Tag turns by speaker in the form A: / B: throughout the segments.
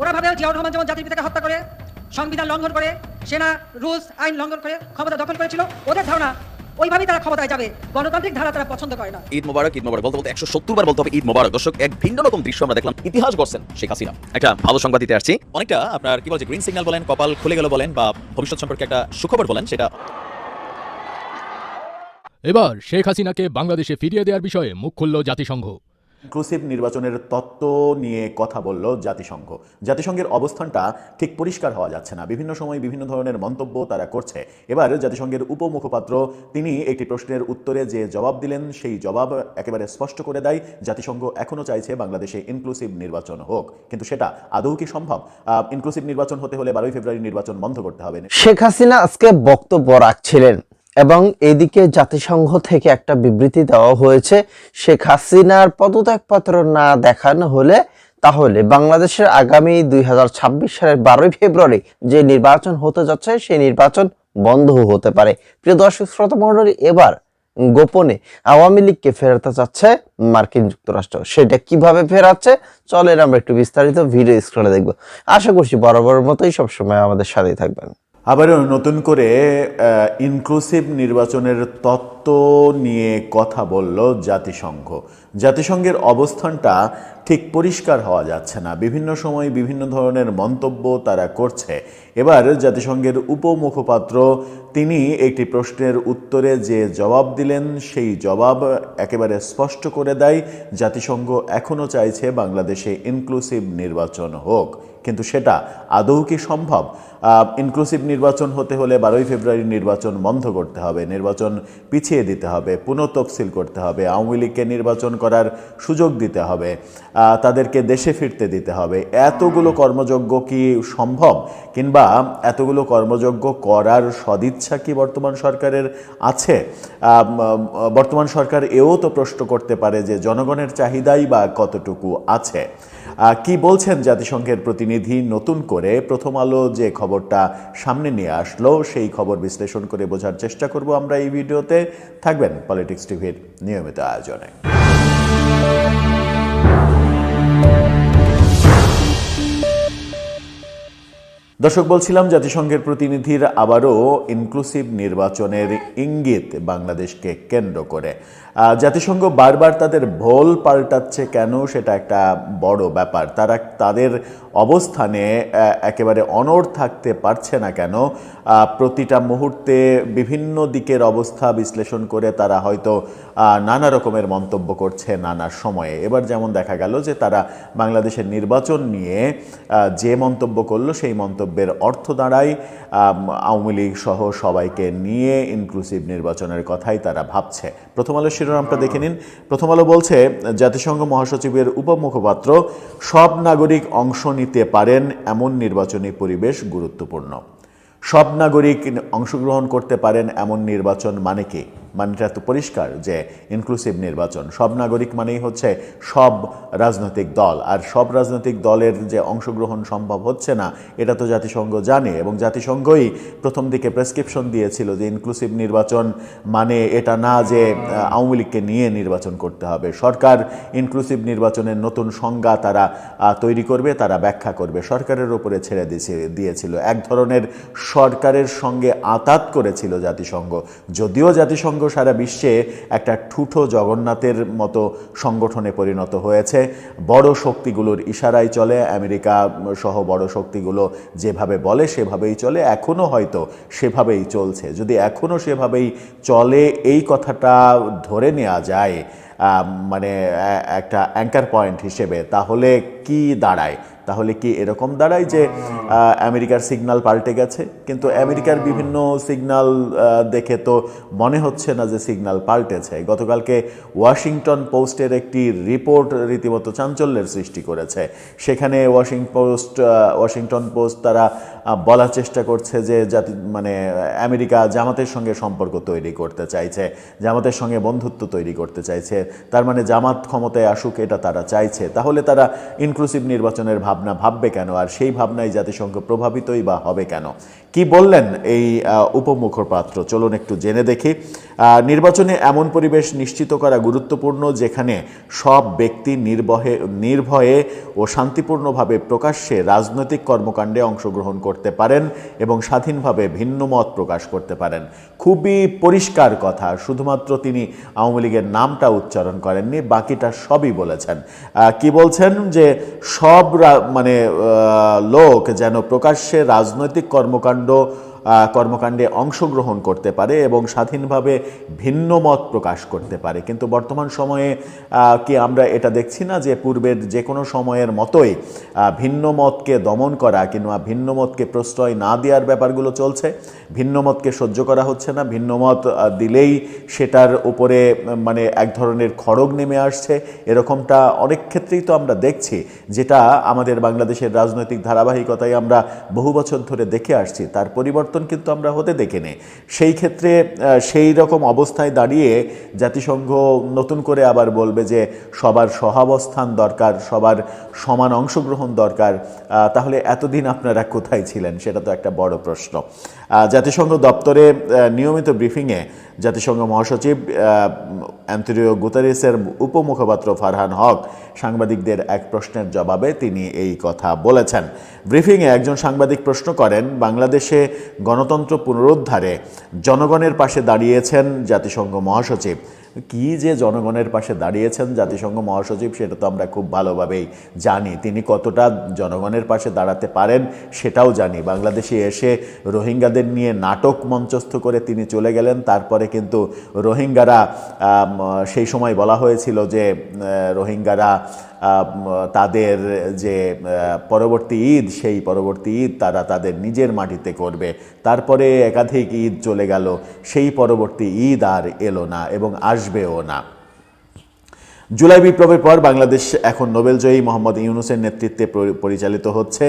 A: ওরা ভাবে জিয়াউর রহমান যেমন জাতির পিতাকে হত্যা করে, সংবিধান লঙ্ঘন করে, সেনা রুলস আইন লঙ্ঘন করে ক্ষমতা দখল করেছিল, ওদের ধারণা ওইভাবেই তারা ক্ষমতায় যাবে। গণতান্ত্রিক ধারা তারা পছন্দ করে না।
B: ঈদ মোবারক বলতে বলতে 170 বার বলতে হবে ঈদ মোবারক। দর্শক, এক ভিন্ন রকম দৃশ্য আমরা দেখলাম। ইতিহাস গড়ছেন শেখ হাসিনা। একটা ভালো সংবাদ দিতে আসছি। অনেকটা আপনার কি বলছে, গ্রিন সিগন্যাল বলেন, কপাল খুলে গেল বলেন, বা ভবিষ্যৎ সম্পর্কে একটা সুখবর বলেন, সেটা
C: এবার শেখ হাসিনাকে বাংলাদেশে ফিরিয়ে দেওয়ার বিষয়ে মুখ খুলল জাতিসংঘ।
D: ইনক্লুসিভ নির্বাচনের তত্ত্ব নিয়ে কথা বলল জাতিসংঘ। জাতিসংঘের অবস্থানটা ঠিক পরিষ্কার হওয়া যাচ্ছে না, বিভিন্ন সময় বিভিন্ন ধরনের মন্তব্য তারা করছে। এবার জাতিসংঘের উপমুখপাত্র তিনি একটি প্রশ্নের উত্তরে যে জবাব দিলেন, সেই জবাব একেবারে স্পষ্ট করে দেয় জাতিসংঘ এখনও চাইছে বাংলাদেশে ইনক্লুসিভ নির্বাচন হোক, কিন্তু সেটা আদৌ কি সম্ভব? ইনক্লুসিভ নির্বাচন হতে হলে 12 ফেব্রুয়ারি নির্বাচন বন্ধ করতে হবে।
E: শেখ হাসিনা আজকে বক্তব্য রাখছিলেন এবং এদিকে জাতিসংঘ থেকে একটা বিবৃতি দেওয়া হয়েছে, শেখ হাসিনার পদত্যাগপত্র না দেখানো হলে তাহলে বাংলাদেশের আগামী 2026 সালের 12 ফেব্রুয়ারি যে নির্বাচন হতে যাচ্ছে সেই নির্বাচন বন্ধ হতে পারে। প্রিয় দর্শক শ্রোতা মণ্ডলী, এবার গোপনে আওয়ামী লীগকে ফেরাতে চাচ্ছে মার্কিন যুক্তরাষ্ট্র। সেটা কিভাবে ফেরাচ্ছে চলেন আমরা একটু বিস্তারিত ভিডিও স্ক্রিনে দেখব। আশা করছি বরাবর মতোই সবসময় আমাদের সাথেই থাকবেন।
D: আবারও নতুন করে ইনক্লুসিভ নির্বাচনের তত্ত্ব নিয়ে কথা বলল জাতিসংঘ। জাতিসংঘের অবস্থানটা ঠিক পরিষ্কার হওয়া যাচ্ছে না, বিভিন্ন সময় বিভিন্ন ধরনের মন্তব্য তারা করছে। এবার জাতিসংঘের উপমুখপাত্র তিনি একটি প্রশ্নের উত্তরে যে জবাব দিলেন, সেই জবাব একেবারে স্পষ্ট করে দেয় জাতিসংঘ এখনও চাইছে বাংলাদেশে ইনক্লুসিভ নির্বাচন হোক, কিন্তু সেটা আদৌ কি সম্ভব? ইনক্লুসিভ নির্বাচন হতে হলে 12 ফেব্রুয়ারি নির্বাচন বন্ধ করতে হবে, নির্বাচন পিছিয়ে দিতে হবে, পুনঃতফসিল করতে হবে, আওয়ামী লীগকে নির্বাচন করার সুযোগ দিতে হবে, তাদেরকে দেশে ফিরতে দিতে হবে। এতগুলো কর্মযজ্ঞ কি সম্ভব? কিংবা এতগুলো কর্মযজ্ঞ করার সদিচ্ছা কি বর্তমান সরকারের আছে? বর্তমান সরকার এও তো প্রশ্ন করতে পারে যে জনগণের চাহিদাই বা কতটুকু আছে। কি বলছেন জাতিসংঘের প্রতিনিধি নতুন করে? প্রথম আলো যে খবরটা সামনে নিয়ে আসলো সেই খবর বিশ্লেষণ করে বোঝার চেষ্টা করব আমরা এই ভিডিওতে। থাকবেন পলিটিক্স টিভির নিয়মিত আয়োজনে। দর্শক, বলছিলাম জাতিসংঘের প্রতিনিধির আবারও ইনক্লুসিভ নির্বাচনের ইঙ্গিত বাংলাদেশকে কেন্দ্র করে। জাতিসংঘ বারবার তাদের ভোল পাল্টাচ্ছে কেন, সেটা একটা বড় ব্যাপার। তারা তাদের অবস্থানে একেবারে অনড় থাকতে পারছে না কেন? প্রতিটা মুহূর্তে বিভিন্ন দিকের অবস্থা বিশ্লেষণ করে তারা হয়তো নানা রকমের মন্তব্য করছে নানা সময়ে। এবার যেমন দেখা গেল যে তারা বাংলাদেশের নির্বাচন নিয়ে যে মন্তব্য করলো, সেই মন্তব্যের অর্থ দাঁড়ায় আওয়ামী লীগ সহ সবাইকে নিয়ে ইনক্লুসিভ নির্বাচনের কথাই তারা ভাবছে। প্রথম আলো শিরোনামটা দেখে নিন। প্রথম আলো বলছে, জাতিসংঘ মহাসচিবের উপমুখপাত্র, সব নাগরিক অংশ নিতে পারেন এমন নির্বাচনী পরিবেশ গুরুত্বপূর্ণ। সব নাগরিক অংশগ্রহণ করতে পারেন এমন নির্বাচন মানে কি? মানেটা তো পরিষ্কার যে ইনক্লুসিভ নির্বাচন। সব নাগরিক মানেই হচ্ছে সব রাজনৈতিক দল, আর সব রাজনৈতিক দলের যে অংশগ্রহণ সম্ভব হচ্ছে না এটা তো জাতিসংঘ জানে, এবং জাতিসংঘই প্রথম দিকে প্রেসক্রিপশন দিয়েছিল যে ইনক্লুসিভ নির্বাচন মানে এটা না যে আওয়ামী লীগকে নিয়ে নির্বাচন করতে হবে। সরকার ইনক্লুসিভ নির্বাচনের নতুন সংজ্ঞা তারা তৈরি করবে, তারা ব্যাখ্যা করবে, সরকারের উপরে ছেড়ে দিয়েছিল। এক ধরনের সরকারের সঙ্গে আঁতাত করেছিল জাতিসংঘ। যদিও জাতিসংঘ সারা বিশ্বে একটা ঠুঠো জগন্নাথের মতো সংগঠনে পরিণত হয়েছে, বড় শক্তিগুলোর ইশারায় চলে, আমেরিকা সহ বড় শক্তিগুলো যেভাবে বলে সেভাবেই চলে, এখনও হয়তো সেভাবেই চলছে। যদি এখনও সেভাবেই চলে এই কথাটা ধরে নেওয়া যায় মানে একটা অ্যাঙ্কার পয়েন্ট হিসেবে, তাহলে কি দাঁড়ায়? তাহলে কি এরকম দাঁড়ায় যে আমেরিকার সিগন্যাল পাল্টে গেছে? কিন্তু আমেরিকার বিভিন্ন সিগন্যাল দেখে তো মনে হচ্ছে না যে সিগন্যাল পাল্টেছে। গতকালকে ওয়াশিংটন পোস্টের একটি রিপোর্ট রীতিমতো চাঞ্চল্যের সৃষ্টি করেছে। সেখানে ওয়াশিংটন পোস্ট তারা বলার চেষ্টা করছে যে মানে আমেরিকা জামাতের সঙ্গে সম্পর্ক তৈরি করতে চাইছে, জামাতের সঙ্গে বন্ধুত্ব তৈরি করতে চাইছে, তার মানে জামাত ক্ষমতায় আসুক এটা তারা চাইছে। তাহলে তারা ইনক্লুসিভ নির্বাচনের ভাবনা ভাববে কেন, আর সেই ভাবনায় জাতিসংঘ প্রভাবিতই বা হবে কেন? কি বললেন এই উপমুখপাত্র, চলুন একটু জেনে দেখি। নির্বাচনে এমন পরিবেশ নিশ্চিত করা গুরুত্বপূর্ণ যেখানে সব ব্যক্তি নির্ভয়ে ও শান্তিপূর্ণভাবে প্রকাশ্যে রাজনৈতিক কর্মকাণ্ডে অংশগ্রহণ করতে পারেন এবং স্বাধীনভাবে ভিন্ন মত প্রকাশ করতে পারেন। খুবই পরিষ্কার কথা, শুধুমাত্র তিনি আওয়ামী লীগের নামটা উচ্চারণ করেননি, বাকিটা সবই বলেছেন। কি বলছেন যে সব মানে লোক যেন প্রকাশ্যে রাজনৈতিক কর্মকাণ্ডে অংশগ্রহণ করতে পারে এবং স্বাধীনভাবে ভিন্ন মত প্রকাশ করতে পারে। কিন্তু বর্তমান সময়ে কি আমরা এটা দেখছি না যে পূর্বের যে কোনো সময়ের মতোই ভিন্ন মতকে দমন করা কিংবা ভিন্ন মতকে প্রশ্রয় না দেওয়ার ব্যাপারগুলো চলছে? ভিন্ন মতকে সহ্য করা হচ্ছে না, ভিন্ন মত দিলেই সেটার উপরে মানে এক ধরনের খড়গ নেমে আসছে, এরকমটা অনেক ক্ষেত্রেই তো আমরা দেখছি, যেটা আমাদের বাংলাদেশের রাজনৈতিক ধারাবাহিকতায় আমরা বহু বছর ধরে দেখে আসছি। তার পরিবর্তন কিন্তু আমরা হতে দেখিনি। সেই ক্ষেত্রে সেই রকম অবস্থায় দাঁড়িয়ে জাতিসংঘ নতুন করে আবার বলবে যে সবার সহাবস্থান দরকার, সবার সমান অংশগ্রহণ দরকার, তাহলে এতদিন আপনারা কোথায় ছিলেন? সেটা তো একটা বড় প্রশ্ন। জাতিসংঘ দপ্তরে নিয়মিত ব্রিফিংয়ে জাতিসংঘ মহাসচিব অ্যান্তোনিও গুতেরেসের উপমুখপাত্র ফারহান হক সাংবাদিকদের এক প্রশ্নের জবাবে তিনি এই কথা বলেছেন। ব্রিফিংয়ে একজন সাংবাদিক প্রশ্ন করেন, বাংলাদেশে গণতন্ত্র পুনরুদ্ধারে জনগণের পাশে দাঁড়িয়েছেন জাতিসংঘ মহাসচিব। কি যে জনগণের পাশে দাঁড়িয়েছেন জাতিসংঘ মহাসচিব সেটা তো আমরা খুব ভালোভাবেই জানি। তিনি কতটা জনগণের পাশে দাঁড়াতে পারেন সেটাও জানি। বাংলাদেশে এসে রোহিঙ্গাদের নিয়ে নাটক মঞ্চস্থ করে তিনি চলে গেলেন। তারপরে কিন্তু রোহিঙ্গারা সেই সময় বলা হয়েছিল যে রোহিঙ্গারা তাদের যে পরবর্তী ঈদ, সেই পরবর্তী ঈদ তারা তাদের নিজের মাটিতে করবে। তারপরে একাধিক ঈদ চলে গেল, সেই পরবর্তী ঈদ আর এলো না এবং আসবেও না। জুলাই বিপ্লবের পর বাংলাদেশ এখন নোবেলজয়ী মোহাম্মদ ইউনূসের নেতৃত্বে পরিচালিত হচ্ছে।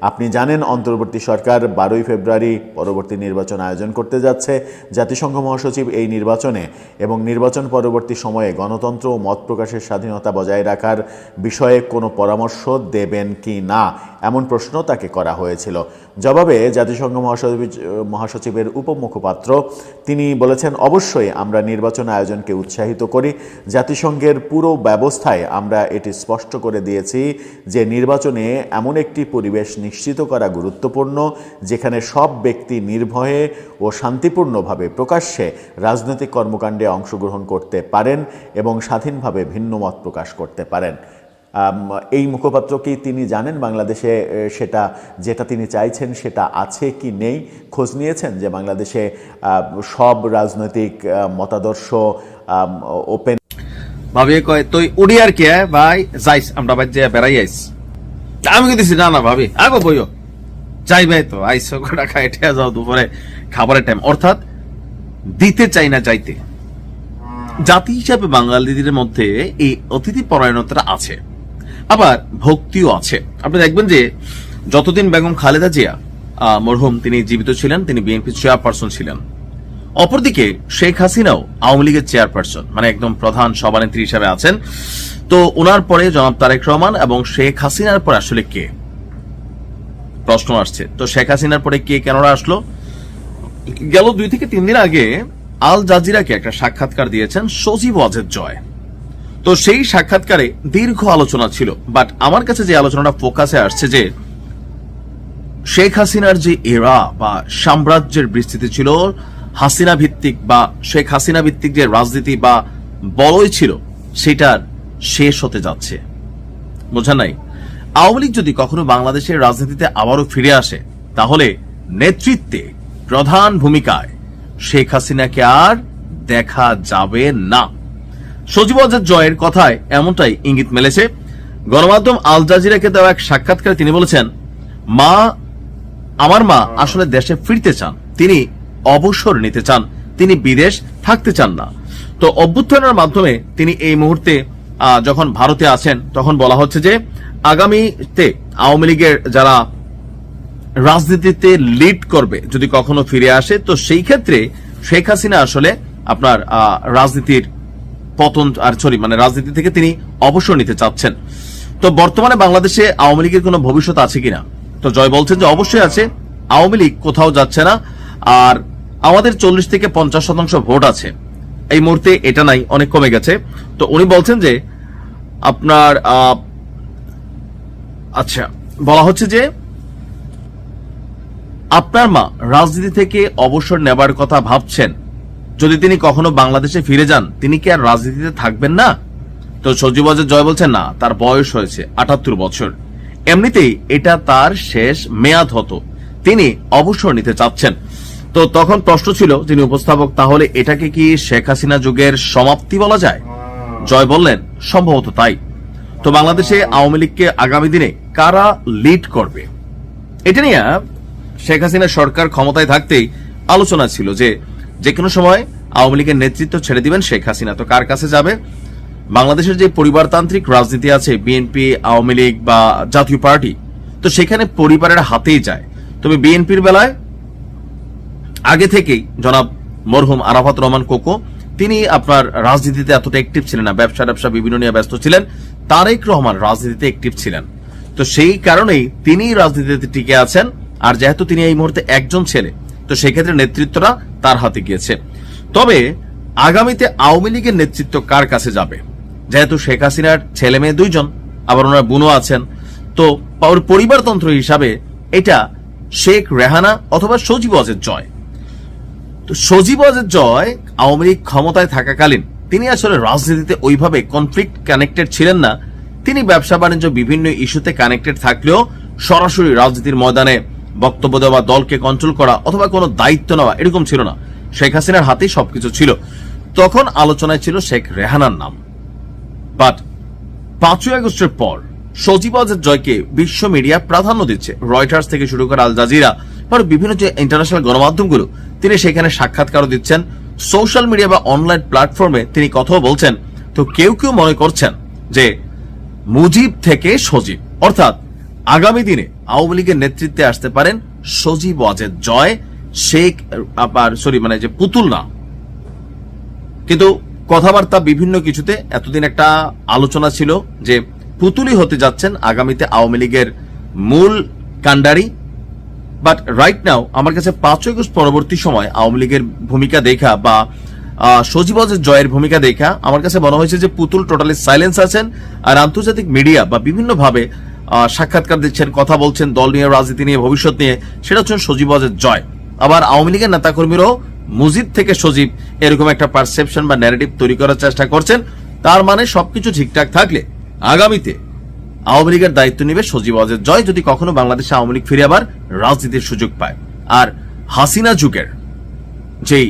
D: আপনি জানেন অন্তর্বর্তী সরকার 12 ফেব্রুয়ারি পরবর্তী নির্বাচন আয়োজন করতে যাচ্ছে। জাতিসংঘ মহাসচিব এই নির্বাচনে এবং নির্বাচন পরবর্তী সময়ে গণতন্ত্র ও মত প্রকাশের স্বাধীনতা বজায় রাখার বিষয়ে কোনো পরামর্শ দেবেন কি না, এমন প্রশ্ন তাকে করা হয়েছিল। জবাবে জাতিসংঘ মহাসচিবের উপমুখপাত্র তিনি বলেছেন, অবশ্যই আমরা নির্বাচন আয়োজনকে উৎসাহিত করি। জাতিসংঘের পুরো ব্যবস্থায় আমরা এটি স্পষ্ট করে দিয়েছি যে নির্বাচনে এমন একটি পরিবেশ নিশ্চিত করা গুরুত্বপূর্ণ যেখানে সব ব্যক্তি নির্ভয়ে ও শান্তিপূর্ণভাবে প্রকাশ্যে রাজনৈতিক কর্মকাণ্ডে অংশগ্রহণ করতে পারেন এবং স্বাধীনভাবে ভিন্ন মত প্রকাশ করতে পারেন। এই মুখপাত্র কি তিনি জানেন বাংলাদেশে সেটা যেটা তিনি চাইছেন সেটা আছে কি নেই? খোঁজ নিয়েছেন যে বাংলাদেশে সব রাজনৈতিক মতাদর্শ ওপেন?
F: ভাবি কয় তুই উড়ি আর কি ভাই যাইস, আমরা ভাই যে বেড়াই আইস। আমি দিছি না না ভাবি আগো বইও যাই ভাই, তো আইসো কটা খাইতে যাও দুপুরে খাবারের টাইম। অর্থাৎ দিতে চাই না চাইতে। জাতি হিসাবে বাঙালিদের মধ্যে এই অতিথি পরায়ণতা আছে, আবার ভক্তিও আছে। আপনি দেখবেন যে যতদিন বেগম খালেদা জিয়া মরহুম তিনি জীবিত ছিলেন, তিনি বিএনপি চেয়ারপারসন ছিলেন। অপরদিকে শেখ হাসিনাও আওয়ামী লীগের চেয়ারপারসন, মানে একদম প্রধান সভানেত্রী হিসাবে আছেন। তো ওনার পরে জনাব তারেক রহমান এবং শেখ হাসিনার পর আসলে কে, প্রশ্ন আসছে। তো শেখ হাসিনার পরে কে কেনরা আসলো? গেল 2 থেকে 3 দিন আগে আল জাজিরাকে একটা সাক্ষাৎকার দিয়েছেন সজীব ওয়াজেদ জয়। তো সেই সাক্ষাৎকারে দীর্ঘ আলোচনা ছিল, বাট আমার কাছে যে আলোচনাটা ফোকাসে আসছে যে শেখ হাসিনার যে এরা বা সাম্রাজ্যের বিস্তৃতি ছিল, হাসিনা ভিত্তিক বা শেখ হাসিনা ভিত্তিক যে রাজনীতি বা বলয় ছিল, সেটার শেষ হতে যাচ্ছে। বোঝা নাই? আওয়ামী লীগ যদি কখনো বাংলাদেশের রাজনীতিতে আবারও ফিরে আসে, তাহলে নেতৃত্বে প্রধান ভূমিকায় শেখ হাসিনাকে আর দেখা যাবে না। সজীব ওয়াজেদ জয়ের কথায় এমনটাই ইঙ্গিত মেলেছে। গণমাধ্যম আল জাজিরাকে দেওয়া এক সাক্ষাৎকারে তিনি বলেছেন, আমার মা আসলে দেশে ফিরতে চান, তিনি অবসর নিতে চান, তিনি বিদেশ থাকতে চান না। তো অভ্যুত্থানের মাধ্যমে তিনি এই মুহূর্তে যখন ভারতে আছেন, তখন বলা হচ্ছে যে আগামীতে আওয়ামী লীগের যারা রাজনীতিতে লিড করবে যদি কখনো ফিরে আসে, তো সেই ক্ষেত্রে শেখ হাসিনা আসলে আপনার রাজনীতির পতন মানে রাজনীতি থেকে তিনি অবসর নিতে চাচ্ছেন। তো বর্তমানে বাংলাদেশে আওয়ামী লীগের কোনো ভবিষ্যৎ আছে কিনা, তো জয় বলছেন যে অবশ্যই আছে, আওয়ামী লীগ কোথাও যাচ্ছে না। আর আমাদের 40 থেকে 50% ভোট আছে এই মুহূর্তে, এটা নাই, অনেক কমে গেছে। তো উনি বলছেন যে আপনার আচ্ছা, বলা হচ্ছে যে আপনার মা রাজনীতি থেকে অবসর নেবার কথা ভাবছেন, যদি তিনি কখনো বাংলাদেশে ফিরে যান তিনি কি আর রাজনীতিতে থাকবেন না? তো সজীব ওয়াজেদ জয় বলছেন না, তার বয়স হয়েছে 78 বছর, এমনিতেই এটা তার শেষ মেয়াদ হতো, তিনি অবসর নিতে চাচ্ছেন। তো তখন প্রশ্ন ছিল যিনি উপস্থাপক, তাহলে এটাকে কি শেখ হাসিনা যুগের সমাপ্তি বলা যায়? জয় বললেন সম্ভবত তাই। তো বাংলাদেশে আওয়ামী লীগকে আগামী দিনে কারা লিড করবে, এটা নিয়ে শেখ হাসিনা সরকার ক্ষমতায় থাকতেই আলোচনা ছিল যে কোনো সময় আওয়ামী লীগের নেতৃত্ব ছেড়ে দিবেন শেখ হাসিনা। তো কার কাছে যাবে? বাংলাদেশের যে পরিবারতান্ত্রিক রাজনীতি আছে, বিএনপি, আওয়ামী লীগ বা জাতীয় পার্টি, তো সেখানে পরিবারের হাতেই যায়। তবে বিএনপির বেলায় আগে থেকেই জনাব মরহুম আরাফাত রহমান কোকো, তিনি আপনার রাজনীতিতে এতটা অ্যাক্টিভ ছিলেন না, ব্যবসা বিভিন্ন নিয়ে ব্যস্ত ছিলেন। তারেক রহমান রাজনীতিতে অ্যাক্টিভ ছিলেন, তো সেই কারণেই তিনি রাজনীতিতে টিকে আছেন। আর যেহেতু তিনি এই মুহূর্তে একজন ছেলে, তো সেই ক্ষেত্রে নেতৃত্বটা তার হাতে গিয়েছে। তবে আগামীতে আওয়ামী লীগের নেতৃত্ব কার কাছে যাবে, যেহেতু শেখ হাসিনার ছেলে মেয়ে 2 জন, আবার ওনার বোনও আছেন, তো পরিবারতন্ত্র হিসাবে এটা শেখ রেহানা অথবা সজীব ওয়াজেদ জয়। তো সজীব ওয়াজেদ জয় আওয়ামী লীগ ক্ষমতায় থাকাকালীন তিনি আসলে রাজনীতিতে ওইভাবে কনফ্লিক্ট কানেক্টেড ছিলেন না। তিনি ব্যবসা বাণিজ্য বিভিন্ন ইস্যুতে কানেক্টেড থাকলেও সরাসরি রাজনীতির ময়দানে বক্তব্য দেওয়া, দলকে কন্ট্রোল করা অথবা কোনো দায়িত্ব নেওয়া এরকম ছিল না। শেখ হাসিনার হাতেই সবকিছু ছিল। তখন আলোচনায় ছিল শেখ রেহানার নাম, বাট 5ই আগস্টের পর সজীব ওয়াজেদ জয়কে বিশ্ব মিডিয়া প্রাধান্য দিচ্ছে। রয়টার্স থেকে শুরু করে আল জাজিরা বা বিভিন্ন যে ইন্টারন্যাশনাল গণমাধ্যমগুলো, তিনি সেখানে সাক্ষাৎকারও দিচ্ছেন, সোশ্যাল মিডিয়া বা অনলাইন প্ল্যাটফর্মে তিনি কথাও বলছেন। তো কেউ কেউ মনে করছেন যে মুজিব থেকে সজীব, অর্থাৎ আগামী দিনে আওয়ামী লীগের নেতৃত্বে আসতে পারেন সজীব ওয়াজেদ জয়, শেখ মানে যে পুতুল না। কিন্তু কথাবার্তা বিভিন্ন কিছুতে এতদিন একটা আলোচনা ছিল যে পুতুলই হতে যাচ্ছেন আগামীতে আওয়ামী লীগের মূল কাণ্ডারি। বাট রাইট নাও আমার কাছে 5 আগস্ট পরবর্তী সময় আওয়ামী লীগের ভূমিকা দেখা বা সজীব ওয়াজেদ জয়ের ভূমিকা দেখা আমার কাছে মনে হয়েছে যে পুতুল টোটালি সাইলেন্স আছেন, আর আন্তর্জাতিক মিডিয়া বা বিভিন্ন ভাবে সাক্ষাৎকার দিচ্ছেন, কথা বলছেন দল নিয়ে, রাজনীতি নিয়ে, ভবিষ্যৎ নিয়ে, সেটা হচ্ছে সজীব ওয়াজেদ জয়। আবার আওয়ামী লীগের নেতাকর্মীরাও মুজিব থেকে সজীব এরকম একটা পারসেপশন বা ন্যারেটিভ তৈরি করার চেষ্টা করছেন। তার মানে সবকিছু ঠিকঠাক থাকলে আগামীতে আওয়ামী লীগের দায়িত্ব নেবে সজীব ওয়াজেদ জয়, যদি কখনো বাংলাদেশে আওয়ামী লীগ ফিরে আবার রাজনীতির সুযোগ পায়। আর হাসিনা যুগের যেই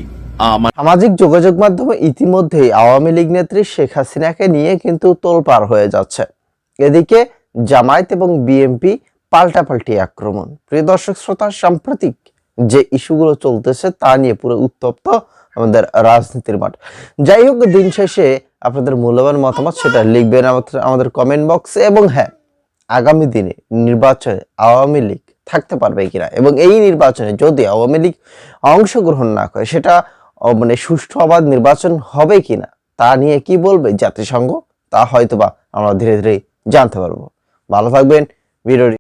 E: সামাজিক যোগাযোগ মাধ্যমে ইতিমধ্যেই আওয়ামী লীগ নেত্রী শেখ হাসিনাকে নিয়ে কিন্তু তোলপাড় হয়ে যাচ্ছে। এদিকে জামায়াত এবং বিএনপি পাল্টাপাল্টি আক্রমণ। প্রিয় দর্শক শ্রোতা, সাম্প্রতিক যে ইস্যুগুলো চলতেছে তা নিয়ে পুরো উত্তপ্ত আমাদের রাজনীতির মাঠ। যাই হোক, দিন শেষে আপনাদের মূল্যবান মতামত সেটা লিখবেন আমাদের কমেন্ট বক্সে। এবং হ্যাঁ, আগামী দিনে নির্বাচনে আওয়ামী লীগ থাকতে পারবে কিনা, এবং এই নির্বাচনে যদি আওয়ামী লীগ অংশগ্রহণ না করে সেটা মানে সুষ্ঠু অবাধ নির্বাচন হবে কিনা তা নিয়ে কি বলবে জাতিসংঘ, তা হয়তোবা আমরা ধীরে ধীরে জানতে পারবো। ভালো থাকবেন। ভিডিওটি